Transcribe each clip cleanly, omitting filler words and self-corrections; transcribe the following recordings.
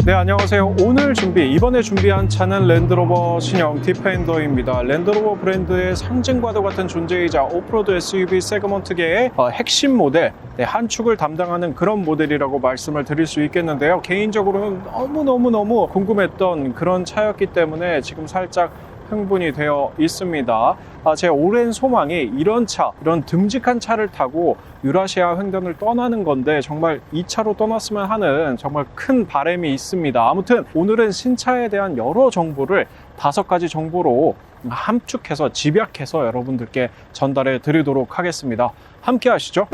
네, 안녕하세요. 이번에 준비한 차는 랜드로버 신형 디펜더입니다. 랜드로버 브랜드의 상징과도 같은 존재이자 오프로드 SUV 세그먼트계의 핵심 모델, 한 축을 담당하는 그런 모델이라고 말씀을 드릴 수 있겠는데요. 개인적으로는 너무너무 궁금했던 그런 차였기 때문에 지금 살짝 흥분이 되어 있습니다. 제 오랜 소망이 이런 듬직한 차를 타고 유라시아 횡단을 떠나는 건데 정말 이 차로 떠났으면 하는 정말 큰 바람이 있습니다. 아무튼 오늘은 신차에 대한 여러 정보를 5가지 정보로 함축해서 집약해서 여러분들께 전달해 드리도록 하겠습니다. 함께 하시죠.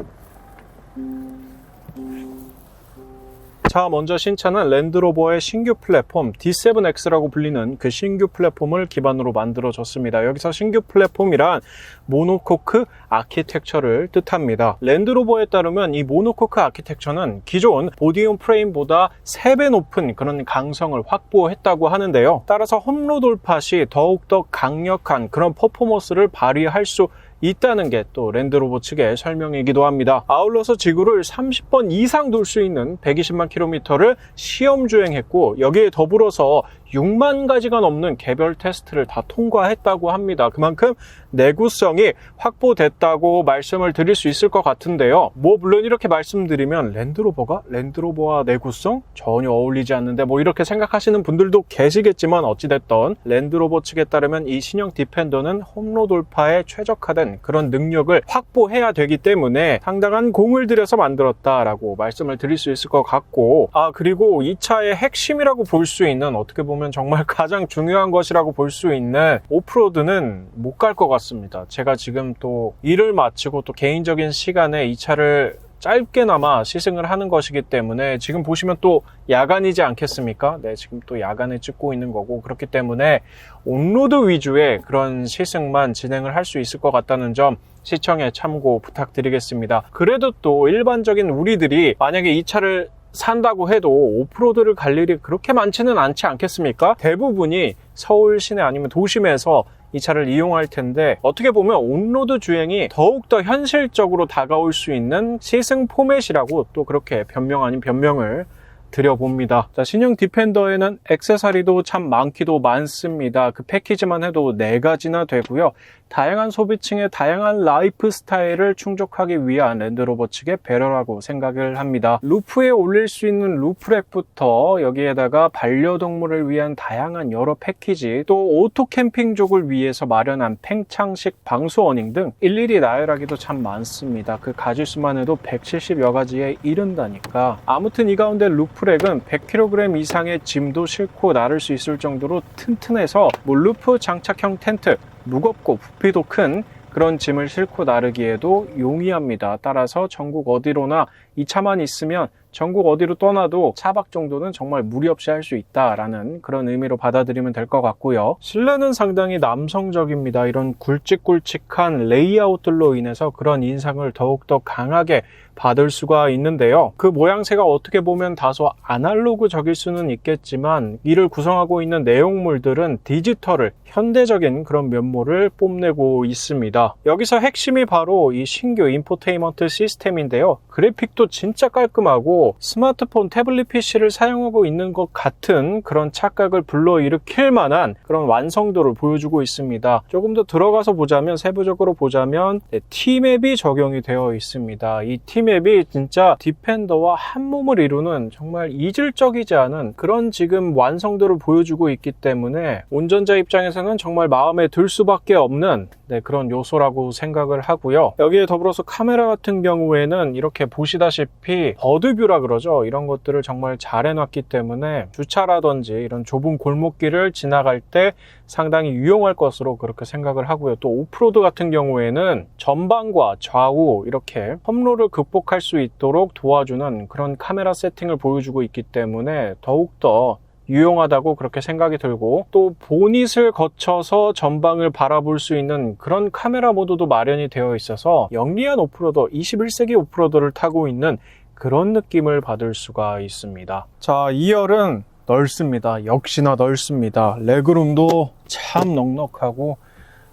자, 먼저 신차는 랜드로버의 신규 플랫폼 D7X라고 불리는 그 신규 플랫폼을 기반으로 만들어졌습니다. 여기서 신규 플랫폼이란 모노코크 아키텍처를 뜻합니다. 랜드로버에 따르면 이 모노코크 아키텍처는 기존 보디온 프레임보다 3배 높은 그런 강성을 확보했다고 하는데요. 따라서 홈로 돌파 시 더욱더 강력한 그런 퍼포먼스를 발휘할 수 있다는 게 또 랜드로버 측의 설명이기도 합니다. 아울러서 지구를 30번 이상 돌 수 있는 120만 킬로미터를 시험 주행했고, 여기에 더불어서 6만 가지가 넘는 개별 테스트를 다 통과했다고 합니다. 그만큼 내구성이 확보됐다고 말씀을 드릴 수 있을 것 같은데요. 물론 이렇게 말씀드리면 랜드로버와 내구성? 전혀 어울리지 않는데 이렇게 생각하시는 분들도 계시겠지만, 어찌됐던 랜드로버 측에 따르면 이 신형 디펜더는 홈로 돌파에 최적화된 그런 능력을 확보해야 되기 때문에 상당한 공을 들여서 만들었다라고 말씀을 드릴 수 있을 것 같고, 그리고 이 차의 핵심이라고 볼 수 있는, 어떻게 보면 정말 가장 중요한 것이라고 볼 수 있는 오프로드는 못 갈 것 같습니다. 제가 지금 또 일을 마치고 또 개인적인 시간에 이 차를 짧게나마 시승을 하는 것이기 때문에, 지금 보시면 또 야간이지 않겠습니까? 네, 지금 또 야간에 찍고 있는 거고, 그렇기 때문에 온로드 위주의 그런 시승만 진행을 할 수 있을 것 같다는 점 시청에 참고 부탁드리겠습니다. 그래도 또 일반적인 우리들이 만약에 이 차를 산다고 해도 오프로드를 갈 일이 그렇게 많지는 않지 않겠습니까? 대부분이 서울 시내 아니면 도심에서 이 차를 이용할 텐데, 어떻게 보면 온로드 주행이 더욱더 현실적으로 다가올 수 있는 시승 포맷이라고 또 그렇게 변명 아닌 변명을 드려봅니다. 자, 신형 디펜더에는 액세서리도 참 많기도 많습니다. 그 패키지만 해도 4가지나 되고요. 다양한 소비층의 다양한 라이프 스타일을 충족하기 위한 랜드로버 측의 배려라고 생각을 합니다. 루프에 올릴 수 있는 루프렉부터 여기에다가 반려동물을 위한 다양한 여러 패키지, 또 오토 캠핑족을 위해서 마련한 팽창식 방수 어닝 등 일일이 나열하기도 참 많습니다. 그 가지수만 해도 170여 가지에 이른다니까. 아무튼 이 가운데 루프렉은 100kg 이상의 짐도 싣고 나를 수 있을 정도로 튼튼해서 루프 장착형 텐트, 무겁고 부피도 큰 그런 짐을 싣고 나르기에도 용이합니다. 따라서 전국 어디로나 이 차만 있으면 전국 어디로 떠나도 차박 정도는 정말 무리 없이 할 수 있다라는 그런 의미로 받아들이면 될 것 같고요. 실내는 상당히 남성적입니다. 이런 굵직굵직한 레이아웃들로 인해서 그런 인상을 더욱더 강하게 받을 수가 있는데요. 그 모양새가 어떻게 보면 다소 아날로그적일 수는 있겠지만, 이를 구성하고 있는 내용물들은 디지털을, 현대적인 그런 면모를 뽐내고 있습니다. 여기서 핵심이 바로 이 신규 인포테인먼트 시스템인데요. 그래픽도 진짜 깔끔하고 스마트폰, 태블릿 PC를 사용하고 있는 것 같은 그런 착각을 불러일으킬 만한 그런 완성도를 보여주고 있습니다. 조금 더 들어가서 보자면, 세부적으로 보자면 T맵이 적용이 되어 있습니다. 이 T맵이 진짜 디펜더와 한 몸을 이루는 정말 이질적이지 않은 그런 지금 완성도를 보여주고 있기 때문에 운전자 입장에서는 정말 마음에 들 수밖에 없는 그런 요소라고 생각을 하고요. 여기에 더불어서 카메라 같은 경우에는 이렇게 보시다시피 버드뷰라 그러죠. 이런 것들을 정말 잘 해놨기 때문에 주차라든지 이런 좁은 골목길을 지나갈 때 상당히 유용할 것으로 그렇게 생각을 하고요. 또 오프로드 같은 경우에는 전방과 좌우 이렇게 험로를 극복할 수 있도록 도와주는 그런 카메라 세팅을 보여주고 있기 때문에 더욱더 유용하다고 그렇게 생각이 들고, 또 보닛을 거쳐서 전방을 바라볼 수 있는 그런 카메라 모드도 마련이 되어 있어서 영리한 오프로더, 21세기 오프로더를 타고 있는 그런 느낌을 받을 수가 있습니다. 자, 2열은 넓습니다. 역시나 넓습니다. 레그룸도 참 넉넉하고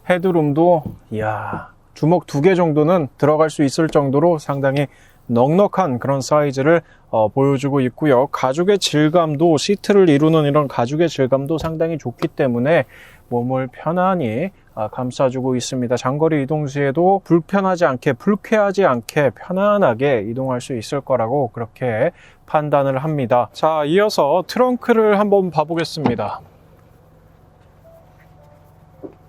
헤드룸도 주먹 2개 정도는 들어갈 수 있을 정도로 상당히 넉넉한 그런 사이즈를 보여주고 있고요. 가죽의 질감도, 시트를 이루는 이런 가죽의 질감도 상당히 좋기 때문에 몸을 편안히 감싸주고 있습니다. 장거리 이동 시에도 불편하지 않게, 불쾌하지 않게 편안하게 이동할 수 있을 거라고 그렇게 판단을 합니다. 자, 이어서 트렁크를 한번 봐보겠습니다.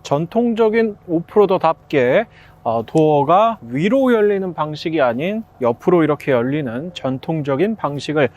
전통적인 오프로더답게 도어가 위로 열리는 방식이 아닌 옆으로 이렇게 열리는 전통적인 방식을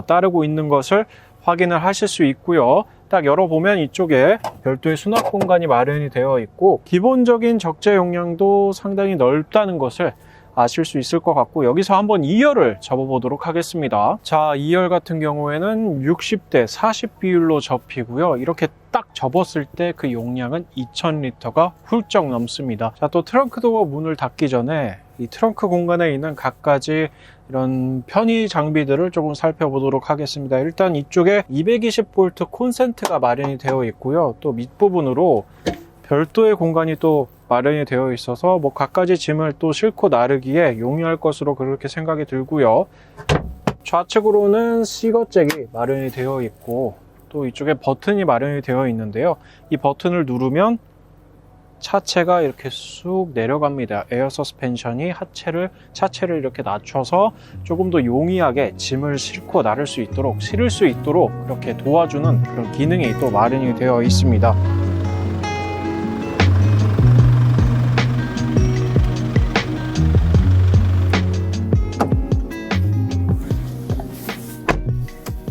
따르고 있는 것을 확인을 하실 수 있고요. 딱 열어보면 이쪽에 별도의 수납 공간이 마련이 되어 있고, 기본적인 적재 용량도 상당히 넓다는 것을 아실 수 있을 것 같고, 여기서 한번 2열을 접어보도록 하겠습니다. 자, 2열 같은 경우에는 60대 40 비율로 접히고요. 이렇게 딱 접었을 때 그 용량은 2000리터가 훌쩍 넘습니다. 자, 또 트렁크 도어 문을 닫기 전에 이 트렁크 공간에 있는 갖가지 이런 편의 장비들을 조금 살펴보도록 하겠습니다. 일단 이쪽에 220V 콘센트가 마련이 되어 있고요. 또 밑부분으로 별도의 공간이 또 마련이 되어 있어서 뭐 갖가지 짐을 또 싣고 나르기에 용이할 것으로 그렇게 생각이 들고요. 좌측으로는 시거잭이 마련이 되어 있고, 또 이쪽에 버튼이 마련이 되어 있는데요. 이 버튼을 누르면 차체가 이렇게 쑥 내려갑니다. 에어 서스펜션이 차체를 이렇게 낮춰서 조금 더 용이하게 짐을 싣고 나를 수 있도록, 실을 수 있도록 그렇게 도와주는 그런 기능이 또 마련이 되어 있습니다.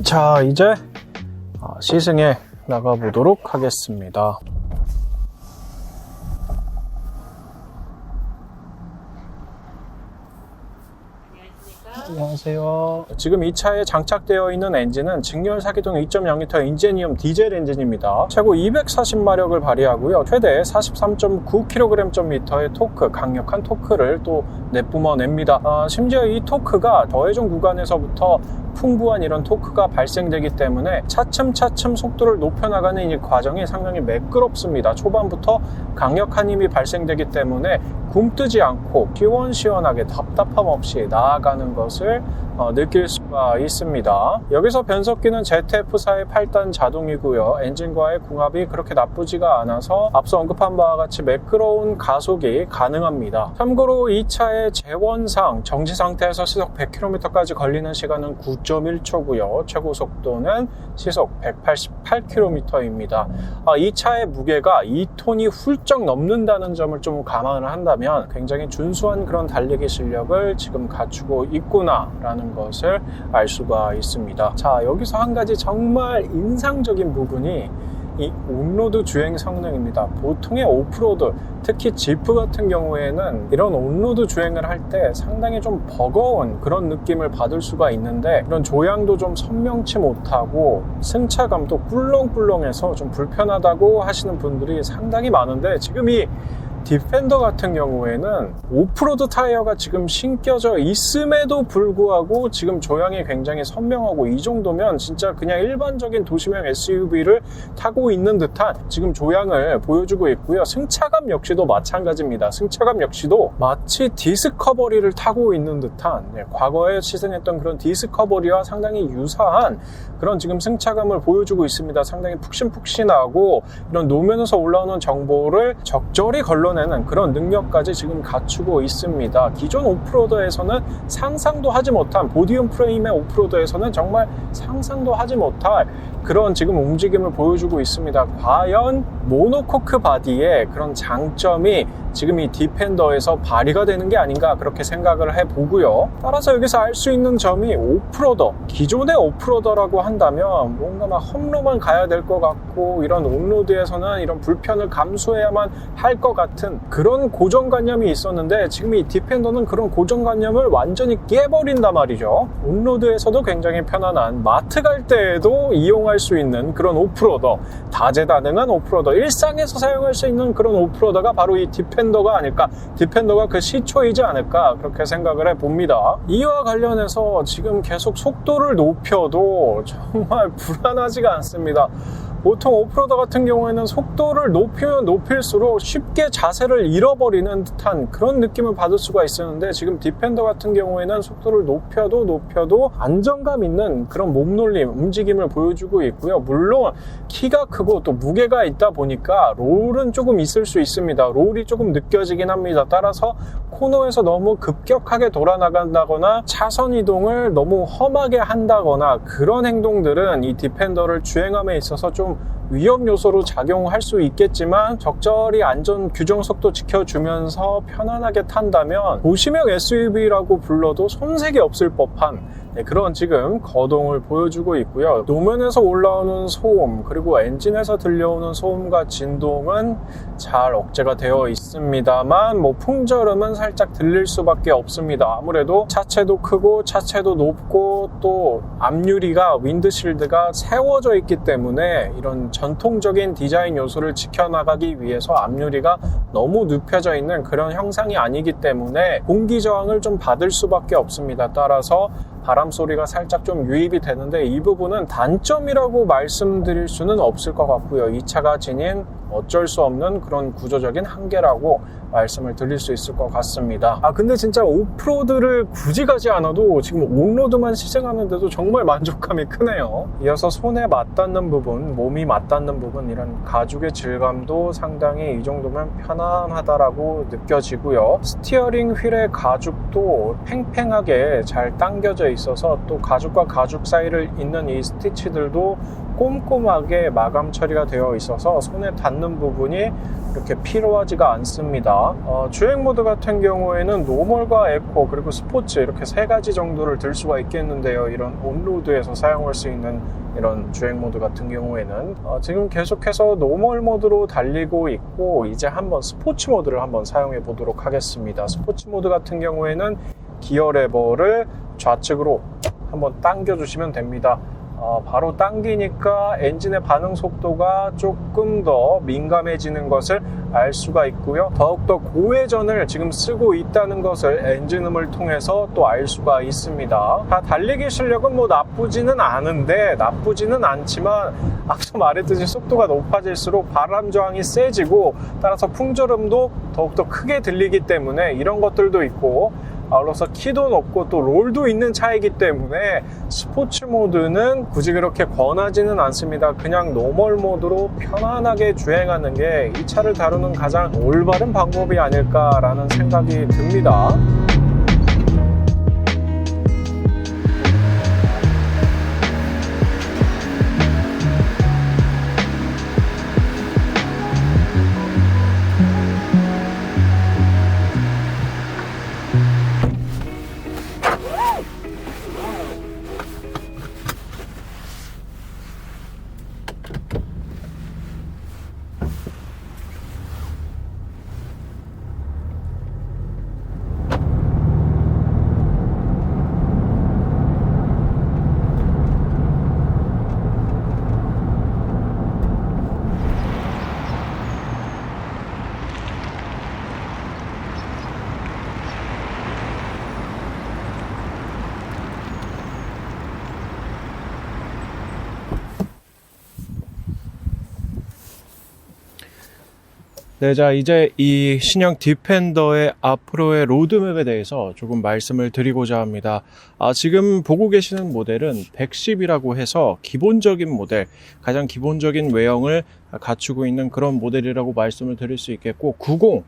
자, 이제 시승에 나가보도록 하겠습니다. 안녕하세요. 지금 이 차에 장착되어 있는 엔진은 직렬 4기동 2.0L 인제니엄 디젤 엔진입니다. 최고 240마력을 발휘하고요. 최대 43.9kgm의 토크, 강력한 토크를 또 내뿜어냅니다. 심지어 이 토크가 저회전 구간에서부터 풍부한 이런 토크가 발생되기 때문에 차츰차츰 속도를 높여나가는 이 과정이 상당히 매끄럽습니다. 초반부터 강력한 힘이 발생되기 때문에 굼뜨지 않고 시원시원하게 답답함 없이 나아가는 것을 느낄 수가 있습니다. 여기서 변속기는 ZF4의 8단 자동이고요. 엔진과의 궁합이 그렇게 나쁘지가 않아서 앞서 언급한 바와 같이 매끄러운 가속이 가능합니다. 참고로 이 차의 재원상 정지 상태에서 시속 100km까지 걸리는 시간은 9.1초고요. 최고 속도는 시속 188km입니다. 이 차의 무게가 2톤이 훌쩍 넘는다는 점을 좀 감안을 한다면 굉장히 준수한 그런 달리기 실력을 지금 갖추고 있구나 라는 것을 알 수가 있습니다. 자, 여기서 한 가지 정말 인상적인 부분이 이 온로드 주행 성능입니다. 보통의 오프로드, 특히 지프 같은 경우에는 이런 온로드 주행을 할 때 상당히 좀 버거운 그런 느낌을 받을 수가 있는데, 이런 조향도 좀 선명치 못하고 승차감도 꿀렁꿀렁해서 좀 불편하다고 하시는 분들이 상당히 많은데, 지금 이 디펜더 같은 경우에는 오프로드 타이어가 지금 신겨져 있음에도 불구하고 지금 조향이 굉장히 선명하고, 이 정도면 진짜 그냥 일반적인 도시명 SUV를 타고 있는 듯한 지금 조향을 보여주고 있고요. 승차감 역시도 마찬가지입니다. 승차감 역시도 마치 디스커버리를 타고 있는 듯한, 과거에 시승했던 그런 디스커버리와 상당히 유사한 그런 지금 승차감을 보여주고 있습니다. 상당히 푹신푹신하고 이런 노면에서 올라오는 정보를 적절히 걸러내는 그런 능력까지 지금 갖추고 있습니다. 기존 오프로더에서는 상상도 하지 못한, 보디움 프레임의 오프로더에서는 정말 상상도 하지 못할 그런 지금 움직임을 보여주고 있습니다. 과연 모노코크 바디의 그런 장점이 지금 이 디펜더에서 발휘가 되는 게 아닌가 그렇게 생각을 해보고요. 따라서 여기서 알 수 있는 점이, 오프로더, 기존의 오프로더라고 한다면 뭔가 막 험로만 가야 될 것 같고, 이런 온로드에서는 이런 불편을 감수해야만 할 것 같은 그런 고정관념이 있었는데, 지금 이 디펜더는 그런 고정관념을 완전히 깨버린단 말이죠. 온로드에서도 굉장히 편안한, 마트 갈 때에도 이용할 수 있는 그런 오프로더, 다재다능한 오프로더, 일상에서 사용할 수 있는 그런 오프로더가 바로 이 디펜더가 아닐까, 디펜더가 그 시초이지 않을까 그렇게 생각을 해봅니다. 이와 관련해서 지금 계속 속도를 높여도 정말 불안하지가 않습니다. 보통 오프로더 같은 경우에는 속도를 높이면 높일수록 쉽게 자세를 잃어버리는 듯한 그런 느낌을 받을 수가 있었는데, 지금 디펜더 같은 경우에는 속도를 높여도 안정감 있는 그런 몸놀림, 움직임을 보여주고 있고요. 물론 키가 크고 또 무게가 있다 보니까 롤은 조금 있을 수 있습니다. 롤이 조금 느껴지긴 합니다. 따라서 코너에서 너무 급격하게 돌아나간다거나 차선 이동을 너무 험하게 한다거나 그런 행동들은 이 디펜더를 주행함에 있어서 좀 위험 요소로 작용할 수 있겠지만, 적절히 안전 규정 속도 지켜주면서 편안하게 탄다면 도시명 SUV라고 불러도 손색이 없을 법한 그런 지금 거동을 보여주고 있고요. 노면에서 올라오는 소음, 그리고 엔진에서 들려오는 소음과 진동은 잘 억제가 되어 있습니다만, 풍절음은 살짝 들릴 수밖에 없습니다. 아무래도 차체도 크고 차체도 높고 또 앞유리가, 윈드실드가 세워져 있기 때문에 이런 전통적인 디자인 요소를 지켜나가기 위해서 앞유리가 너무 눕혀져 있는 그런 형상이 아니기 때문에 공기 저항을 좀 받을 수밖에 없습니다. 따라서 바람 소리가 살짝 좀 유입이 되는데, 이 부분은 단점이라고 말씀드릴 수는 없을 것 같고요. 이 차가 지닌 어쩔 수 없는 그런 구조적인 한계라고 말씀을 드릴 수 있을 것 같습니다. 근데 진짜 오프로드를 굳이 가지 않아도 지금 온로드만 시승하는데도 정말 만족감이 크네요. 이어서 손에 맞닿는 부분, 몸이 맞닿는 부분, 이런 가죽의 질감도 상당히 이 정도면 편안하다라고 느껴지고요. 스티어링 휠의 가죽도 팽팽하게 잘 당겨져 있어서 또 가죽과 가죽 사이를 잇는 이 스티치들도 꼼꼼하게 마감 처리가 되어 있어서 손에 닿는 부분이 이렇게 피로하지가 않습니다. 주행 모드 같은 경우에는 노멀과 에코 그리고 스포츠 이렇게 세 가지 정도를 들 수가 있겠는데요. 이런 온로드에서 사용할 수 있는 이런 주행 모드 같은 경우에는 지금 계속해서 노멀 모드로 달리고 있고, 이제 한번 스포츠 모드를 한번 사용해 보도록 하겠습니다. 스포츠 모드 같은 경우에는 기어 레버를 좌측으로 한번 당겨 주시면 됩니다. 바로 당기니까 엔진의 반응 속도가 조금 더 민감해지는 것을 알 수가 있고요. 더욱더 고회전을 지금 쓰고 있다는 것을 엔진음을 통해서 또 알 수가 있습니다. 달리기 실력은 나쁘지는 않지만 앞서 말했듯이 속도가 높아질수록 바람 저항이 세지고, 따라서 풍절음도 더욱더 크게 들리기 때문에 이런 것들도 있고, 아울러서 키도 높고 또 롤도 있는 차이기 때문에 스포츠 모드는 굳이 그렇게 권하지는 않습니다. 그냥 노멀 모드로 편안하게 주행하는 게 이 차를 다루는 가장 올바른 방법이 아닐까라는 생각이 듭니다. 네, 자, 이제 이 신형 디펜더의 앞으로의 로드맵에 대해서 조금 말씀을 드리고자 합니다. 지금 보고 계시는 모델은 110이라고 해서 기본적인 모델, 가장 기본적인 외형을 갖추고 있는 그런 모델이라고 말씀을 드릴 수 있겠고, 90,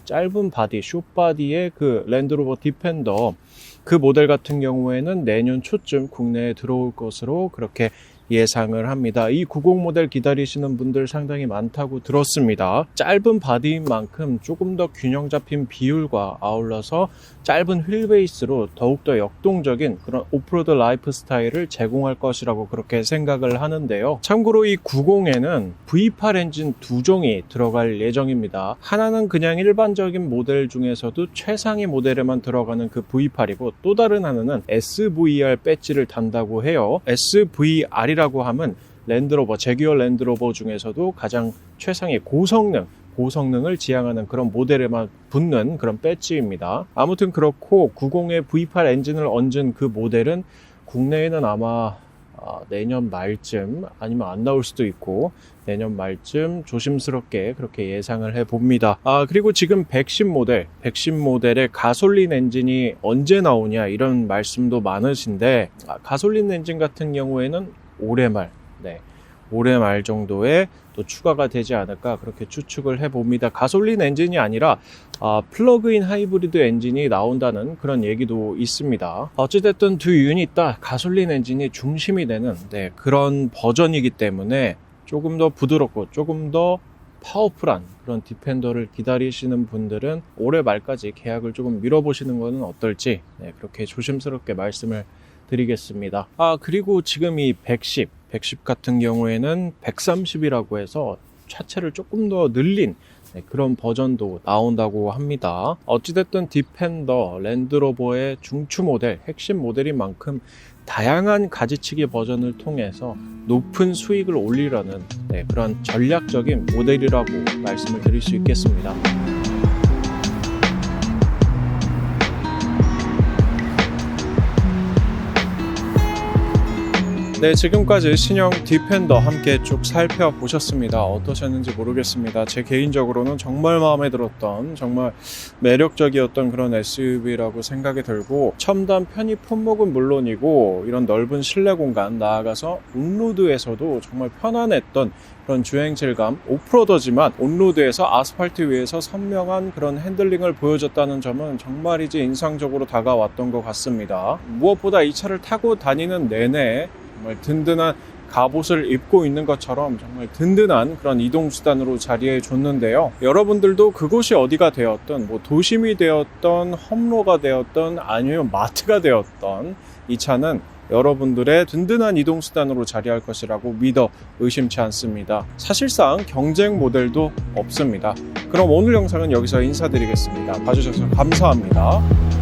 짧은 바디, 숏바디의 그 랜드로버 디펜더, 그 모델 같은 경우에는 내년 초쯤 국내에 들어올 것으로 그렇게 예상을 합니다. 이 90 모델 기다리시는 분들 상당히 많다고 들었습니다. 짧은 바디인 만큼 조금 더 균형 잡힌 비율과 아울러서 짧은 휠베이스로 더욱더 역동적인 그런 오프로드 라이프 스타일을 제공할 것이라고 그렇게 생각을 하는데요. 참고로 이 90에는 V8 엔진 두 종이 들어갈 예정입니다. 하나는 그냥 일반적인 모델 중에서도 최상위 모델에만 들어가는 그 V8이고, 또 다른 하나는 SVR 배지를 단다고 해요. SVR이라고 하면 랜드로버, 제규어 랜드로버 중에서도 가장 최상의 고성능을 지향하는 그런 모델에만 붙는 그런 배지입니다. 아무튼 그렇고 90의 V8 엔진을 얹은 그 모델은 국내에는 아마 내년 말쯤 아니면 안 나올 수도 있고 내년 말쯤 조심스럽게 그렇게 예상을 해봅니다. 그리고 지금 110 모델의 가솔린 엔진이 언제 나오냐 이런 말씀도 많으신데 가솔린 엔진 같은 경우에는 올해 말 정도에 또 추가가 되지 않을까 그렇게 추측을 해봅니다. 가솔린 엔진이 아니라 플러그인 하이브리드 엔진이 나온다는 그런 얘기도 있습니다. 어찌됐든 두 유닛 다 가솔린 엔진이 중심이 되는 그런 버전이기 때문에 조금 더 부드럽고 조금 더 파워풀한 그런 디펜더를 기다리시는 분들은 올해 말까지 계약을 조금 미뤄보시는 것은 어떨지 그렇게 조심스럽게 말씀을 드리겠습니다. 그리고 지금 이 110 같은 경우에는 130이라고 해서 차체를 조금 더 늘린 그런 버전도 나온다고 합니다. 어찌됐든 디펜더, 랜드로버의 중추 모델, 핵심 모델인 만큼 다양한 가지치기 버전을 통해서 높은 수익을 올리려는 그런 전략적인 모델이라고 말씀을 드릴 수 있겠습니다. 지금까지 신형 디펜더 함께 쭉 살펴보셨습니다. 어떠셨는지 모르겠습니다. 제 개인적으로는 정말 마음에 들었던, 정말 매력적이었던 그런 SUV라고 생각이 들고, 첨단 편의 품목은 물론이고 이런 넓은 실내 공간, 나아가서 온로드에서도 정말 편안했던 그런 주행 질감, 오프로더지만 온로드에서 아스팔트 위에서 선명한 그런 핸들링을 보여줬다는 점은 정말이지 인상적으로 다가왔던 것 같습니다. 무엇보다 이 차를 타고 다니는 내내 정말 든든한 갑옷을 입고 있는 것처럼 정말 든든한 그런 이동수단으로 자리해 줬는데요. 여러분들도 그곳이 어디가 되었던 도심이 되었던 험로가 되었던 아니면 마트가 되었던 이 차는 여러분들의 든든한 이동수단으로 자리할 것이라고 믿어 의심치 않습니다. 사실상 경쟁 모델도 없습니다. 그럼 오늘 영상은 여기서 인사드리겠습니다. 봐주셔서 감사합니다.